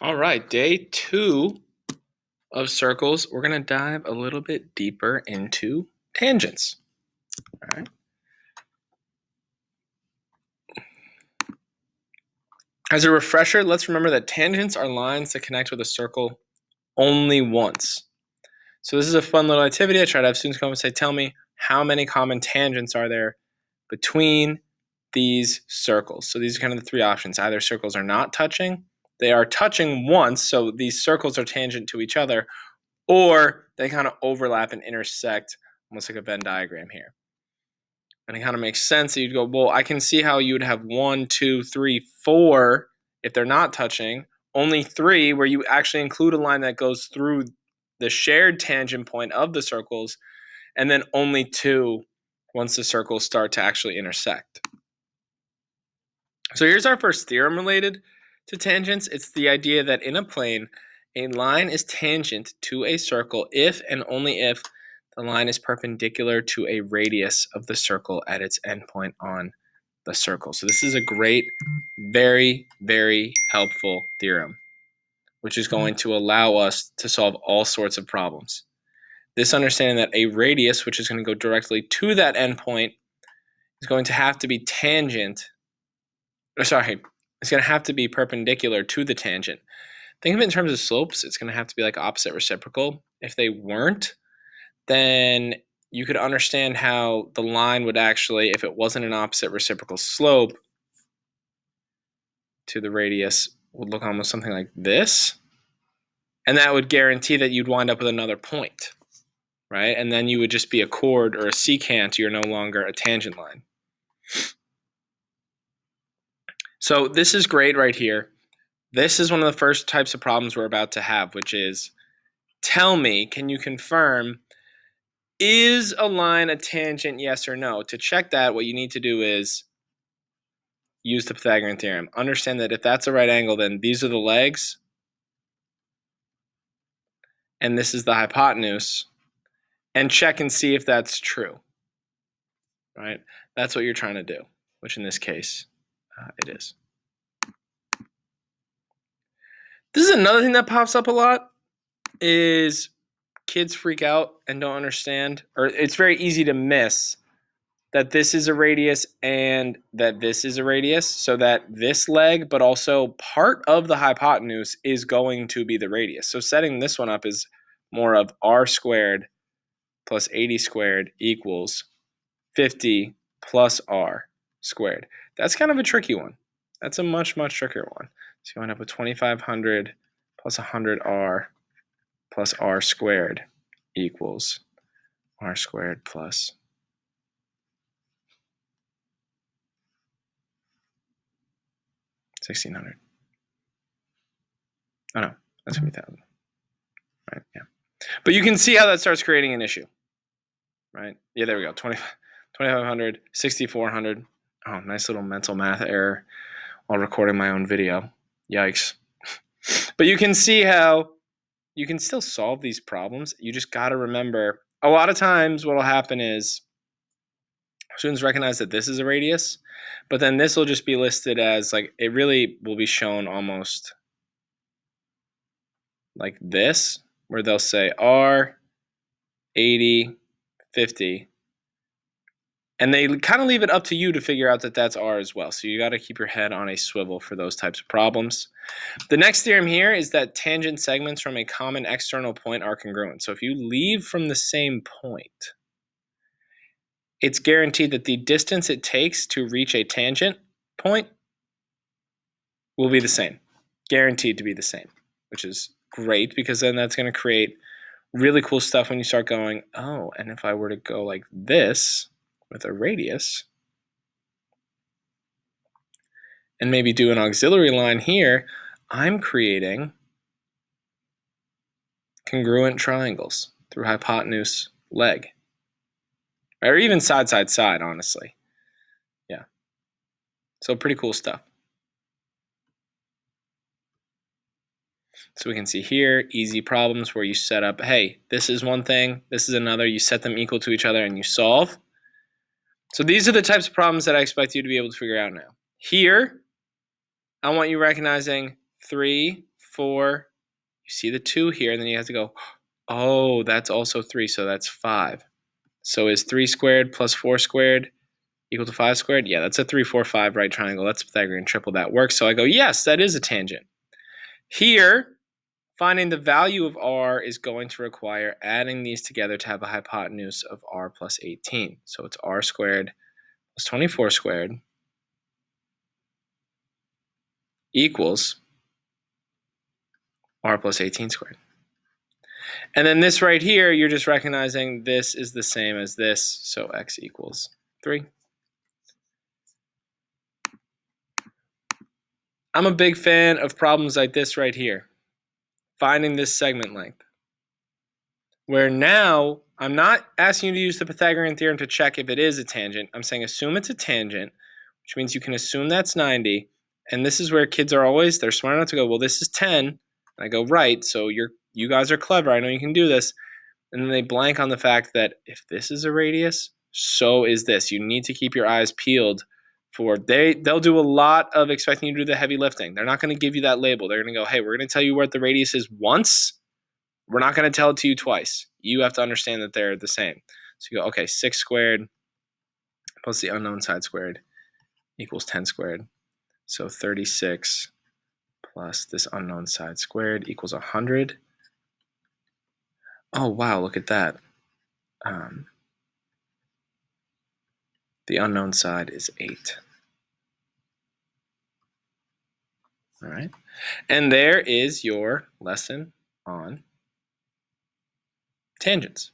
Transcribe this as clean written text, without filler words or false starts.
All right, day 2 of circles. We're going to dive a little bit deeper into tangents. All right. As a refresher, let's remember that tangents are lines that connect with a circle only once. So this is a fun little activity. I try to have students come and say, tell me how many common tangents are there between these circles. So these are kind of the three options. Either circles are not touching, they are touching once, so these circles are tangent to each other, or they kind of overlap and intersect, almost like a Venn diagram here. And it kind of makes sense that you'd go, well, I can see how you would have 1, 2, 3, 4 if they're not touching, only 3 where you actually include a line that goes through the shared tangent point of the circles, and then only 2 once the circles start to actually intersect. So here's our first theorem related to tangents. It's the idea that in a plane, a line is tangent to a circle if and only if the line is perpendicular to a radius of the circle at its endpoint on the circle. So this is a great, very, very helpful theorem, which is going to allow us to solve all sorts of problems. This understanding that a radius, which is going to go directly to that endpoint, is going to have to be it's going to have to be perpendicular to the tangent. Think of it in terms of slopes. It's going to have to be like opposite reciprocal. If they weren't, then you could understand how the line would actually, if it wasn't an opposite reciprocal slope to the radius, would look almost something like this. And that would guarantee that you'd wind up with another point, right? And then you would just be a chord or a secant. You're no longer a tangent line. So this is great right here. This is one of the first types of problems we're about to have, which is, tell me, can you confirm, is a line a tangent, yes or no? To check that, what you need to do is use the Pythagorean theorem. Understand that if that's a right angle, then these are the legs, and this is the hypotenuse, and check and see if that's true, right? That's what you're trying to do, which in this case, it is. This is another thing that pops up a lot, is kids freak out and don't understand, or it's very easy to miss that this is a radius and that this is a radius, so that this leg, but also part of the hypotenuse, is going to be the radius. So setting this one up is more of r squared plus 80 squared equals 50 plus r squared. That's kind of a tricky one. That's a much, much trickier one. So you end up with 2500 plus 100r plus r squared equals r squared plus 1600. Oh no, that's 3,000. Right, yeah. But you can see how that starts creating an issue, right? Yeah, there we go. 2,500, 6,400. Oh, nice little mental math error while recording my own video. Yikes. But you can see how you can still solve these problems. You just got to remember, a lot of times what will happen is students recognize that this is a radius, but then this will just be listed as, like, it really will be shown almost like this, where they'll say R, 80, 50. And they kind of leave it up to you to figure out that that's R as well. So you got to keep your head on a swivel for those types of problems. The next theorem here is that tangent segments from a common external point are congruent. So if you leave from the same point, it's guaranteed that the distance it takes to reach a tangent point will be the same. Guaranteed to be the same, which is great, because then that's going to create really cool stuff when you start going, oh, and if I were to go like this with a radius and maybe do an auxiliary line here, I'm creating congruent triangles through hypotenuse leg, or even side, side, side, honestly. Yeah. So pretty cool stuff. So we can see here, easy problems where you set up, hey, this is one thing, this is another, you set them equal to each other and you solve. So these are the types of problems that I expect you to be able to figure out now. Here, I want you recognizing 3, 4. You see the 2 here, and then you have to go, oh, that's also 3, so that's 5. So is 3 squared plus 4 squared equal to 5 squared? Yeah, that's a 3, 4, 5 right triangle. That's Pythagorean triple. That works. So I go, yes, that is a tangent. Here, finding the value of r is going to require adding these together to have a hypotenuse of r plus 18. So it's r squared plus 24 squared equals r plus 18 squared. And then this right here, you're just recognizing this is the same as this, so x equals 3. I'm a big fan of problems like this right here, finding this segment length, where now I'm not asking you to use the Pythagorean theorem to check if it is a tangent. I'm saying assume it's a tangent, which means you can assume that's 90. And this is where kids are always, they're smart enough to go, well, this is 10. And I go, right, so you guys are clever. I know you can do this. And then they blank on the fact that if this is a radius, so is this. You need to keep your eyes peeled for they'll do a lot of expecting you to do the heavy lifting. They're not going to give you that label. They're going to go, hey, we're going to tell you what the radius is once. We're not going to tell it to you twice. You have to understand that they're the same. So you go, okay, 6 squared plus the unknown side squared equals 10 squared. So 36 plus this unknown side squared equals 100. Oh, wow, look at that. The unknown side is 8. All right. And there is your lesson on tangents.